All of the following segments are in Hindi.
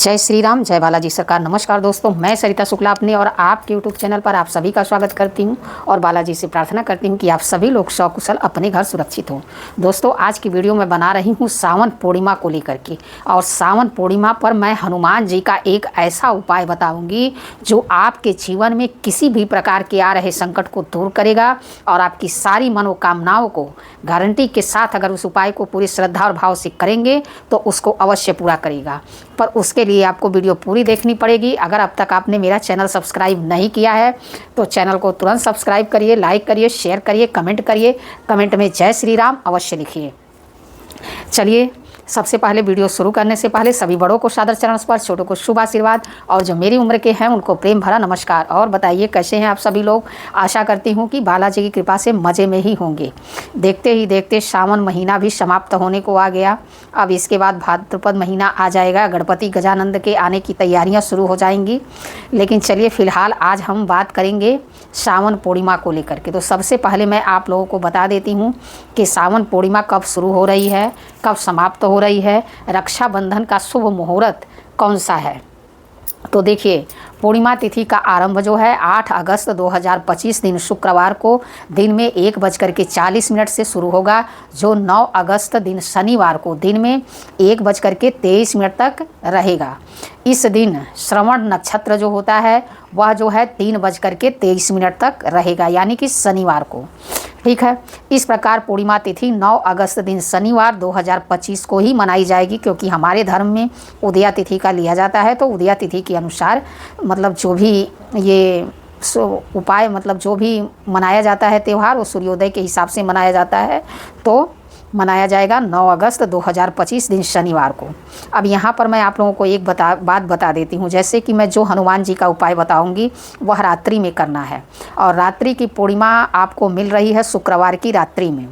जय श्री राम, जय बालाजी सरकार। नमस्कार दोस्तों, मैं सरिता शुक्ला अपने और आपके यूट्यूब चैनल पर आप सभी का स्वागत करती हूं और बालाजी से प्रार्थना करती हूं कि आप सभी लोग सकुशल अपने घर सुरक्षित हों। दोस्तों, आज की वीडियो में बना रही हूं सावन पूर्णिमा को लेकर के, और सावन पूर्णिमा पर मैं हनुमान जी का एक ऐसा उपाय बताऊंगी जो आपके जीवन में किसी भी प्रकार के आ रहे संकट को दूर करेगा और आपकी सारी मनोकामनाओं को गारंटी के साथ, अगर उस उपाय को पूरी श्रद्धा और भाव से करेंगे तो उसको अवश्य पूरा करेगा। पर उसके लिए आपको वीडियो पूरी देखनी पड़ेगी। अगर अब तक आपने मेरा चैनल सब्सक्राइब नहीं किया है तो चैनल को तुरंत सब्सक्राइब करिए, लाइक करिए, शेयर करिए, कमेंट करिए। कमेंट में जय श्री राम अवश्य लिखिए। चलिए, सबसे पहले वीडियो शुरू करने से पहले सभी बड़ों को सादर चरण स्पर्श, छोटों को शुभ आशीर्वाद और जो मेरी उम्र के हैं उनको प्रेम भरा नमस्कार। और बताइए कैसे हैं आप सभी लोग। आशा करती हूँ कि बालाजी की कृपा से मज़े में ही होंगे। देखते ही देखते सावन महीना भी समाप्त होने को आ गया। अब इसके बाद भाद्रपद महीना आ जाएगा, गणपति गजानंद के आने की तैयारियाँ शुरू हो जाएंगी। लेकिन चलिए, फ़िलहाल आज हम बात करेंगे सावन पूर्णिमा को लेकर के। तो सबसे पहले मैं आप लोगों को बता देती हूँ कि सावन पूर्णिमा कब शुरू हो रही है, कब समाप्त हो रही है, रक्षाबंधन का शुभ मुहूर्त कौन सा है। तो देखिए, पूर्णिमा तिथि का आरंभ जो है 8 अगस्त 2025 दिन शुक्रवार को दिन में 1:40 से शुरू होगा, जो 9 अगस्त दिन शनिवार को दिन में 1:23 तक रहेगा। इस दिन श्रवण नक्षत्र जो होता है वह जो है 3:23 तक रहेगा, यानी कि शनिवार को। ठीक है, इस प्रकार पूर्णिमा तिथि 9 अगस्त दिन शनिवार 2025 को ही मनाई जाएगी, क्योंकि हमारे धर्म में उदया तिथि का लिया जाता है। तो उदया तिथि के अनुसार मतलब जो भी ये उपाय, मतलब जो भी मनाया जाता है त्यौहार, वो सूर्योदय के हिसाब से मनाया जाता है। तो मनाया जाएगा 9 अगस्त 2025 दिन शनिवार को। अब यहाँ पर मैं आप लोगों को एक बात बता देती हूँ। जैसे कि मैं जो हनुमान जी का उपाय बताऊँगी वह रात्रि में करना है, और रात्रि की पूर्णिमा आपको मिल रही है शुक्रवार की रात्रि में।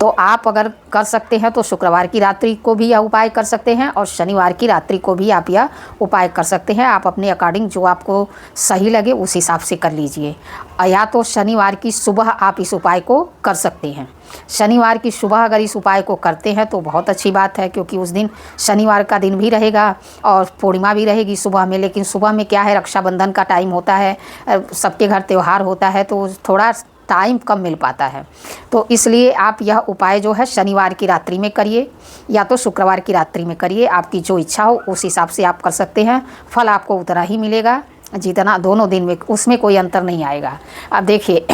तो आप अगर कर सकते हैं तो शुक्रवार की रात्रि को भी यह उपाय कर सकते हैं, और शनिवार की रात्रि को भी आप यह उपाय कर सकते हैं। आप अपने अकॉर्डिंग जो आपको सही लगे उस हिसाब से कर लीजिए। या तो शनिवार की सुबह आप इस उपाय को कर सकते हैं। शनिवार की सुबह अगर इस उपाय को करते हैं तो बहुत अच्छी बात है, क्योंकि उस दिन शनिवार का दिन भी रहेगा और पूर्णिमा भी रहेगी सुबह में। लेकिन सुबह में क्या है, रक्षाबंधन का टाइम होता है, सबके घर त्यौहार होता है, तो थोड़ा टाइम कम मिल पाता है। तो इसलिए आप यह उपाय जो है शनिवार की रात्रि में करिए या तो शुक्रवार की रात्रि में करिए। आपकी जो इच्छा हो उस हिसाब से आप कर सकते हैं। फल आपको उतना ही मिलेगा जितना दोनों दिन में, उसमें कोई अंतर नहीं आएगा। अब देखिए,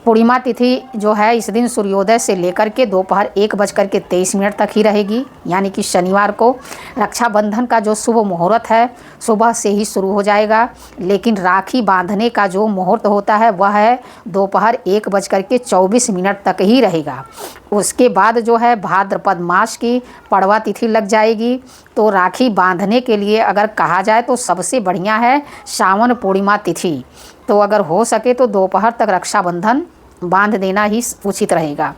पूर्णिमा तिथि जो है इस दिन सूर्योदय से लेकर के दोपहर 1:23 तक ही रहेगी, यानी कि शनिवार को। रक्षाबंधन का जो शुभ मुहूर्त है सुबह से ही शुरू हो जाएगा, लेकिन राखी बांधने का जो मुहूर्त होता है वह है दोपहर 1:24 तक ही रहेगा। उसके बाद जो है भाद्रपद मास की पड़वा तिथि लग जाएगी। तो राखी बांधने के लिए अगर कहा जाए तो सबसे बढ़िया है सावन पूर्णिमा तिथि। तो अगर हो सके तो दोपहर तक रक्षाबंधन बांध देना ही उचित रहेगा।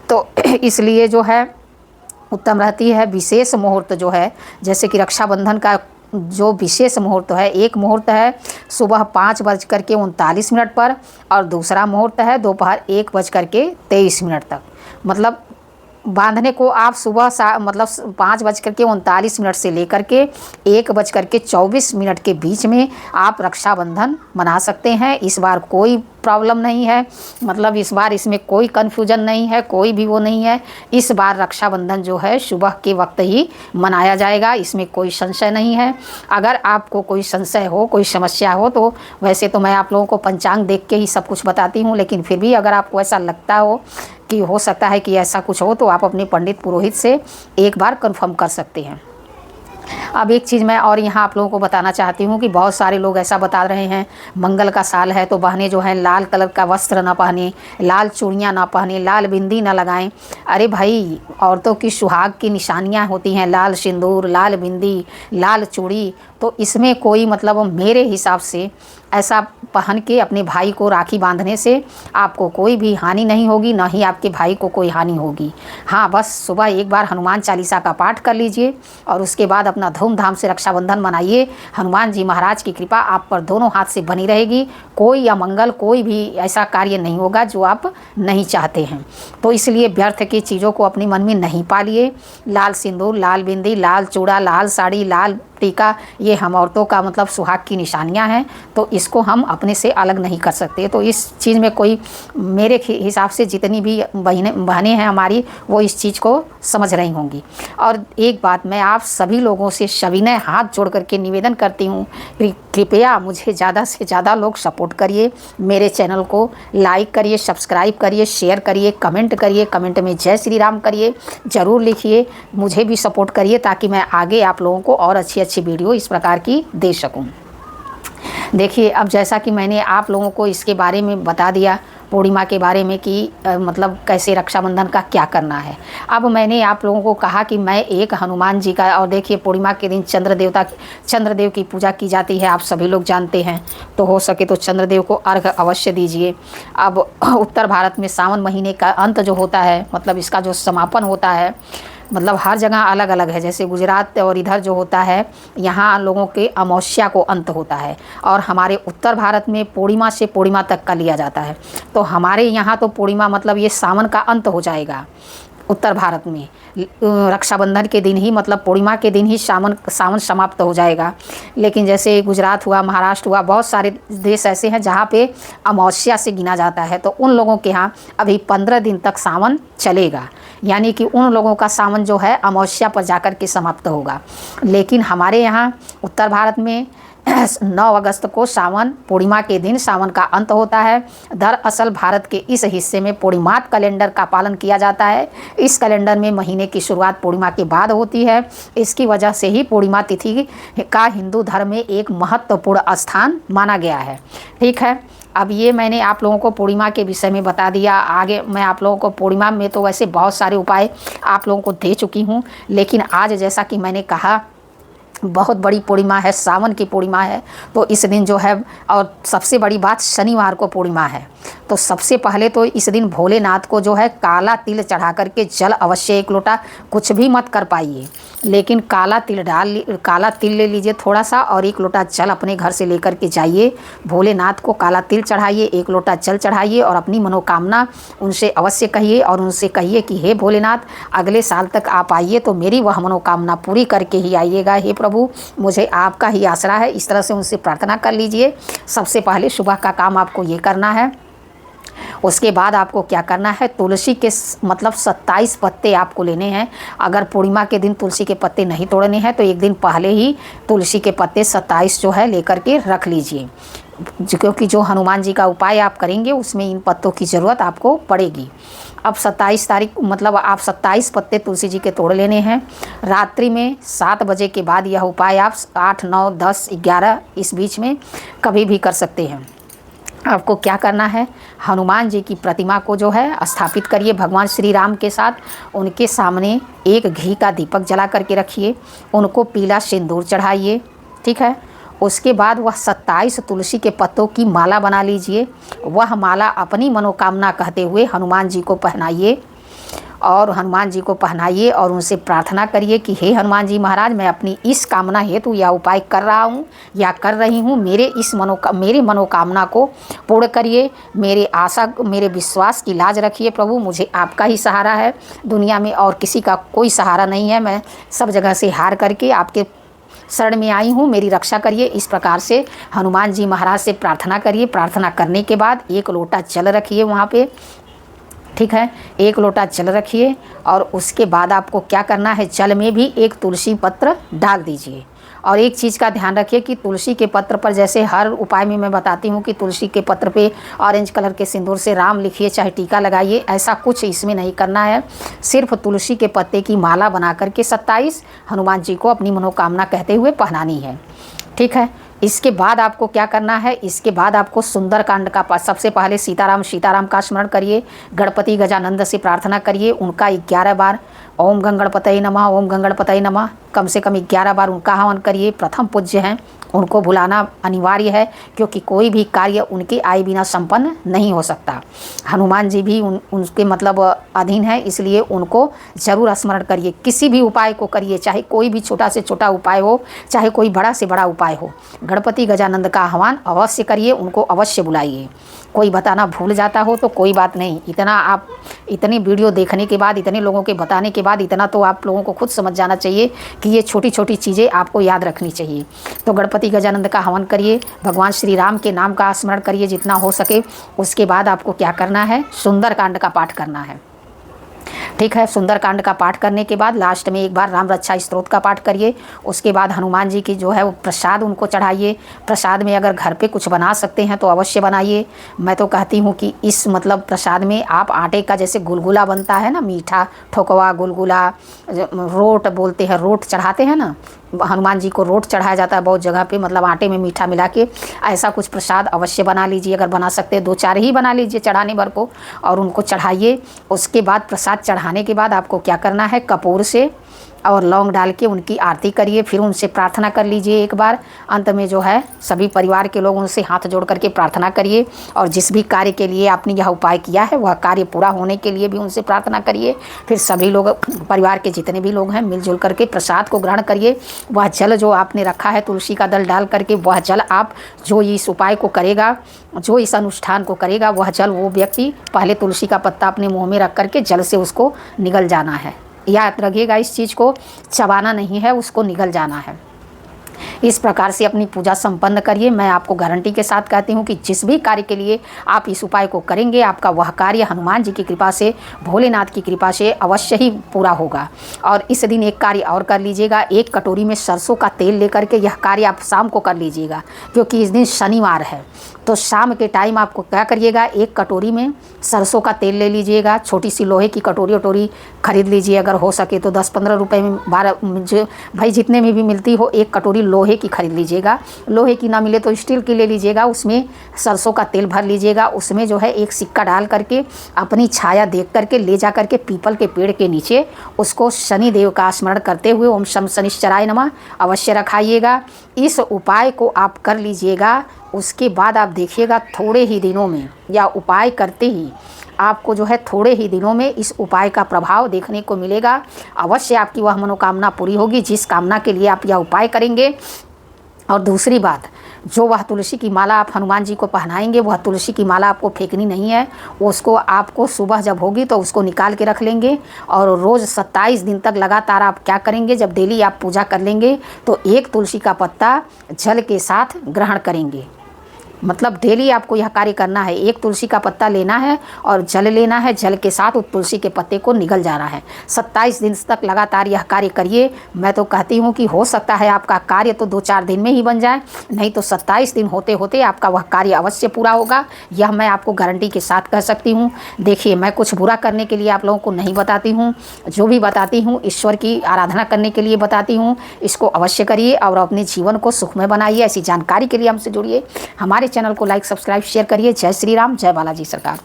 तो इसलिए जो है उत्तम रहती है। विशेष मुहूर्त जो है, जैसे कि रक्षाबंधन का जो विशेष मुहूर्त है, एक मुहूर्त है सुबह 5:39 पर, और दूसरा मुहूर्त है दोपहर 1:23 तक। मतलब बांधने को आप सुबह 5:39 से लेकर के 1:24 के बीच में आप रक्षाबंधन मना सकते हैं। इस बार कोई प्रॉब्लम नहीं है, मतलब इस बार इसमें कोई कन्फ्यूजन नहीं है, कोई भी वो नहीं है। इस बार रक्षाबंधन जो है सुबह के वक्त ही मनाया जाएगा, इसमें कोई संशय नहीं है। अगर आपको कोई संशय हो, कोई समस्या हो, तो वैसे तो मैं आप लोगों को पंचांग देख के ही सब कुछ बताती हूँ, लेकिन फिर भी अगर आपको ऐसा लगता हो कि हो सकता है कि ऐसा कुछ हो, तो आप अपने पंडित पुरोहित से एक बार कंफर्म कर सकते हैं। अब एक चीज़ मैं और यहाँ आप लोगों को बताना चाहती हूँ कि बहुत सारे लोग ऐसा बता रहे हैं मंगल का साल है तो बहनें जो हैं लाल कलर का वस्त्र ना पहने, लाल चूड़ियाँ ना पहने, लाल बिंदी ना लगाएं। अरे भाई, औरतों की सुहाग की निशानियाँ होती हैं लाल सिंदूर, लाल बिंदी, लाल चूड़ी। तो इसमें कोई मतलब मेरे हिसाब से ऐसा पहन के अपने भाई को राखी बांधने से आपको कोई भी हानि नहीं होगी, ना ही आपके भाई को कोई हानि होगी। हाँ, बस सुबह एक बार हनुमान चालीसा का पाठ कर लीजिए और उसके बाद अपना धूमधाम से रक्षाबंधन मनाइए। हनुमान जी महाराज की कृपा आप पर दोनों हाथ से बनी रहेगी। कोई अमंगल, कोई भी ऐसा कार्य नहीं होगा जो आप नहीं चाहते हैं। तो इसलिए व्यर्थ की चीज़ों को अपने मन में नहीं पालिए। लाल सिंदूर, लाल बिंदी, लाल चूड़ा, लाल साड़ी, लाल टीका ये हम औरतों का मतलब सुहाग की निशानियां हैं, तो इसको हम अपने से अलग नहीं कर सकते। तो इस चीज़ में कोई मेरे हिसाब से जितनी भी बहनें हैं हमारी, वो इस चीज़ को समझ रही होंगी। और एक बात मैं आप सभी लोगों से सविनय हाथ जोड़ करके निवेदन करती हूँ, कृपया मुझे ज़्यादा से ज़्यादा लोग सपोर्ट करिए, मेरे चैनल को लाइक करिए, सब्सक्राइब करिए, शेयर करिए, कमेंट करिए, कमेंट में जय श्री राम करिए, ज़रूर लिखिए, मुझे भी सपोर्ट करिए ताकि मैं आगे आप लोगों को और अच्छी अच्छी वीडियो इस प्रकार की दे सकूं। देखिए, अब जैसा कि मैंने आप लोगों को इसके बारे में बता दिया, पूर्णिमा के बारे में कि मतलब कैसे रक्षाबंधन का क्या करना है। अब मैंने आप लोगों को कहा कि मैं एक हनुमान जी का, और देखिए पूर्णिमा के दिन चंद्रदेव की पूजा की जाती है, आप सभी लोग जानते हैं। तो हो सके तो चंद्रदेव को अर्घ अवश्य दीजिए। अब उत्तर भारत में सावन महीने का अंत जो होता है, मतलब इसका जो समापन होता है, मतलब हर जगह अलग अलग है। जैसे गुजरात और इधर जो होता है, यहाँ लोगों के अमावस्या को अंत होता है, और हमारे उत्तर भारत में पूर्णिमा से पूर्णिमा तक का लिया जाता है। तो हमारे यहाँ तो पूर्णिमा मतलब ये सावन का अंत हो जाएगा उत्तर भारत में, रक्षाबंधन के दिन ही, मतलब पूर्णिमा के दिन ही सावन समाप्त हो जाएगा। लेकिन जैसे गुजरात हुआ, महाराष्ट्र हुआ, बहुत सारे देश ऐसे हैं जहाँ पे अमावस्या से गिना जाता है, तो उन लोगों के यहाँ अभी 15 दिन तक सावन चलेगा, यानी कि उन लोगों का सावन जो है अमावस्या पर जाकर के समाप्त होगा। लेकिन हमारे यहाँ उत्तर भारत में 9 अगस्त को सावन पूर्णिमा के दिन सावन का अंत होता है। दरअसल भारत के इस हिस्से में पूर्णिमात कैलेंडर का पालन किया जाता है। इस कैलेंडर में महीने की शुरुआत पूर्णिमा के बाद होती है। इसकी वजह से ही पूर्णिमा तिथि का हिंदू धर्म में एक महत्वपूर्ण स्थान माना गया है। ठीक है, अब ये मैंने आप लोगों को पूर्णिमा के विषय में बता दिया। आगे मैं आप लोगों को पूर्णिमा में तो वैसे बहुत सारे उपाय आप लोगों को दे चुकी हूँ, लेकिन आज जैसा कि मैंने कहा बहुत बड़ी पूर्णिमा है, सावन की पूर्णिमा है। तो इस दिन जो है, और सबसे बड़ी बात शनिवार को पूर्णिमा है, तो सबसे पहले तो इस दिन भोलेनाथ को जो है काला तिल चढ़ा करके जल अवश्य, 1 लोटा, कुछ भी मत कर पाइए, लेकिन काला तिल ले लीजिए थोड़ा सा, और 1 लोटा जल अपने घर से लेकर के जाइए, भोलेनाथ को काला तिल चढ़ाइए, 1 लोटा जल चढ़ाइए, और अपनी मनोकामना उनसे अवश्य कहिए, और उनसे कहिए कि हे भोलेनाथ, अगले साल तक आप आइए तो मेरी वह मनोकामना पूरी करके ही आइएगा। हे प्रभु, मुझे आपका ही आसरा है। इस तरह से उनसे प्रार्थना कर लीजिए। सबसे पहले सुबह का काम आपको ये करना है। उसके बाद आपको क्या करना है, तुलसी के मतलब 27 पत्ते आपको लेने हैं। अगर पूर्णिमा के दिन तुलसी के पत्ते नहीं तोड़ने हैं तो एक दिन पहले ही तुलसी के पत्ते 27 जो है लेकर के रख लीजिए, क्योंकि जो हनुमान जी का उपाय आप करेंगे उसमें इन पत्तों की ज़रूरत आपको पड़ेगी। अब 27 तारीख मतलब आप 27 पत्ते तुलसी जी के तोड़ लेने हैं। रात्रि में 7 बजे के बाद यह उपाय आप 8, 9, 10, 11 इस बीच में कभी भी कर सकते हैं। आपको क्या करना है, हनुमान जी की प्रतिमा को जो है स्थापित करिए भगवान श्री राम के साथ। उनके सामने एक घी का दीपक जला करके रखिए, उनको पीला सिंदूर चढ़ाइए। ठीक है, उसके बाद वह 27 तुलसी के पत्तों की माला बना लीजिए। वह माला अपनी मनोकामना कहते हुए हनुमान जी को पहनाइए, और हनुमान जी को पहनाइए और उनसे प्रार्थना करिए कि हे हनुमान जी महाराज, मैं अपनी इस कामना हेतु यह उपाय कर रहा हूँ या कर रही हूँ, मेरी मनोकामना को पूर्ण करिए, मेरे आशा, मेरे विश्वास की लाज रखिए प्रभु। मुझे आपका ही सहारा है, दुनिया में और किसी का कोई सहारा नहीं है। मैं सब जगह से हार करके आपके शरण में आई हूँ, मेरी रक्षा करिए। इस प्रकार से हनुमान जी महाराज से प्रार्थना करिए। प्रार्थना करने के बाद 1 लोटा जल रखिए वहाँ पे। ठीक है, 1 लोटा जल रखिए, और उसके बाद आपको क्या करना है, जल में भी 1 तुलसी पत्र डाल दीजिए। और एक चीज़ का ध्यान रखिए कि तुलसी के पत्र पर, जैसे हर उपाय में मैं बताती हूँ कि तुलसी के पत्र पे ऑरेंज कलर के सिंदूर से राम लिखिए, चाहे टीका लगाइए, ऐसा कुछ इसमें नहीं करना है। सिर्फ तुलसी के पत्ते की माला बना करके 27 हनुमान जी को अपनी मनोकामना कहते हुए पहनानी है। ठीक है, इसके बाद आपको क्या करना है, इसके बाद आपको सुंदरकांड का सबसे पहले सीताराम का स्मरण करिए, गणपति गजानंद से प्रार्थना करिए, उनका 11 बार ओम गंगणपतये नमः, ओम गंगणपतये नमः, कम से कम 11 बार उनका हवन करिए। प्रथम पूज्य हैं, उनको भुलाना अनिवार्य है, क्योंकि कोई भी कार्य उनके आए बिना संपन्न नहीं हो सकता। हनुमान जी भी उनके मतलब अधीन है, इसलिए उनको जरूर स्मरण करिए। किसी भी उपाय को करिए, चाहे कोई भी छोटा से छोटा उपाय हो, चाहे कोई बड़ा से बड़ा उपाय हो। गणपति गजानंद का आह्वान अवश्य करिए, उनको अवश्य बुलाइए। कोई बताना भूल जाता हो तो कोई बात नहीं, इतना आप इतनी वीडियो देखने के बाद, इतने लोगों के बताने के बाद इतना तो आप लोगों को खुद समझ जाना चाहिए कि ये छोटी छोटी चीज़ें आपको याद रखनी चाहिए। तो गणपति गजानंद का हवन करिए, भगवान श्री राम के नाम का स्मरण करिए जितना हो सके। उसके बाद आपको क्या करना है, सुंदरकांड का पाठ करना है। ठीक है, सुंदरकांड का पाठ करने के बाद लास्ट में एक बार राम रक्षा स्तोत्र का पाठ करिए। उसके बाद हनुमान जी की जो है वो प्रसाद उनको चढ़ाइए। प्रसाद में अगर घर पे कुछ बना सकते हैं तो अवश्य बनाइए। मैं तो कहती हूँ कि इस मतलब प्रसाद में आप आटे का जैसे गुलगुला बनता है ना, मीठा ठोकवा गुलगुला, रोट बोलते हैं, रोट चढ़ाते हैं ना, हनुमान जी को रोट चढ़ाया जाता है बहुत जगह पे, मतलब आटे में मीठा मिला के। ऐसा कुछ प्रसाद अवश्य बना लीजिए, अगर बना सकते हैं 2-4 ही बना लीजिए चढ़ाने भर को, और उनको चढ़ाइए। उसके बाद प्रसाद चढ़ाने के बाद आपको क्या करना है, कपूर से और लौंग डाल के उनकी आरती करिए। फिर उनसे प्रार्थना कर लीजिए एक बार। अंत में जो है सभी परिवार के लोग उनसे हाथ जोड़ करके प्रार्थना करिए, और जिस भी कार्य के लिए आपने यह उपाय किया है वह कार्य पूरा होने के लिए भी उनसे प्रार्थना करिए। फिर सभी लोग, परिवार के जितने भी लोग हैं, मिलजुल करके प्रसाद को ग्रहण करिए। वह जल जो आपने रखा है तुलसी का दल डाल करके, वह जल आप जो इस उपाय को करेगा, जो इस अनुष्ठान को करेगा, वह जल वो व्यक्ति पहले तुलसी का पत्ता अपने मुँह में रख करके जल से उसको निगल जाना है। याद रखिएगा, इस चीज़ को चबाना नहीं है, उसको निगल जाना है। इस प्रकार से अपनी पूजा संपन्न करिए। मैं आपको गारंटी के साथ कहती हूँ कि जिस भी कार्य के लिए आप इस उपाय को करेंगे, आपका वह कार्य हनुमान जी की कृपा से, भोलेनाथ की कृपा से अवश्य ही पूरा होगा। और इस दिन एक कार्य और कर लीजिएगा, एक कटोरी में सरसों का तेल लेकर के यह कार्य आप शाम को कर लीजिएगा, क्योंकि इस दिन शनिवार है। तो शाम के टाइम आपको क्या करिएगा, एक कटोरी में सरसों का तेल ले लीजिएगा। छोटी सी लोहे की कटोरी खरीद लीजिए, अगर हो सके तो 10-15 रुपये में, 12 जो भाई जितने में भी मिलती हो, एक कटोरी लोहे की खरीद लीजिएगा। लोहे की ना मिले तो स्टील की ले लीजिएगा। उसमें सरसों का तेल भर लीजिएगा। उसमें जो है एक सिक्का डाल करके अपनी छाया देख करके ले जा करके पीपल के पेड़ के नीचे उसको शनि देव का स्मरण करते हुए ओम शम शनिश्चराय नमः अवश्य रखाइएगा। इस उपाय को आप कर लीजिएगा। उसके बाद आप देखिएगा थोड़े ही दिनों में, या उपाय करते ही आपको जो है थोड़े ही दिनों में इस उपाय का प्रभाव देखने को मिलेगा। अवश्य आपकी वह मनोकामना पूरी होगी जिस कामना के लिए आप यह उपाय करेंगे। और दूसरी बात, जो वह तुलसी की माला आप हनुमान जी को पहनाएंगे, वह तुलसी की माला आपको फेंकनी नहीं है। उसको आपको सुबह जब होगी तो उसको निकाल के रख लेंगे, और रोज़ 27 दिन तक लगातार आप क्या करेंगे, जब डेली आप पूजा कर लेंगे तो एक तुलसी का पत्ता जल के साथ ग्रहण करेंगे। मतलब डेली आपको यह कार्य करना है। एक तुलसी का पत्ता लेना है और जल लेना है, जल के साथ उस तुलसी के पत्ते को निगल जाना है। 27 दिन तक लगातार यह कार्य करिए। मैं तो कहती हूँ कि हो सकता है आपका कार्य तो 2-4 दिन में ही बन जाए, नहीं तो 27 दिन होते होते आपका वह कार्य अवश्य पूरा होगा। यह मैं आपको गारंटी के साथ कह सकती हूँ। देखिए, मैं कुछ बुरा करने के लिए आप लोगों को नहीं बताती हूँ, जो भी बताती हूँ ईश्वर की आराधना करने के लिए बताती हूँ। इसको अवश्य करिए और अपने जीवन को सुखमय बनाइए। ऐसी जानकारी के लिए हमसे जुड़िए। हमारे चैनल को लाइक, सब्सक्राइब, शेयर करिए। जय श्री राम, जय बालाजी सरकार।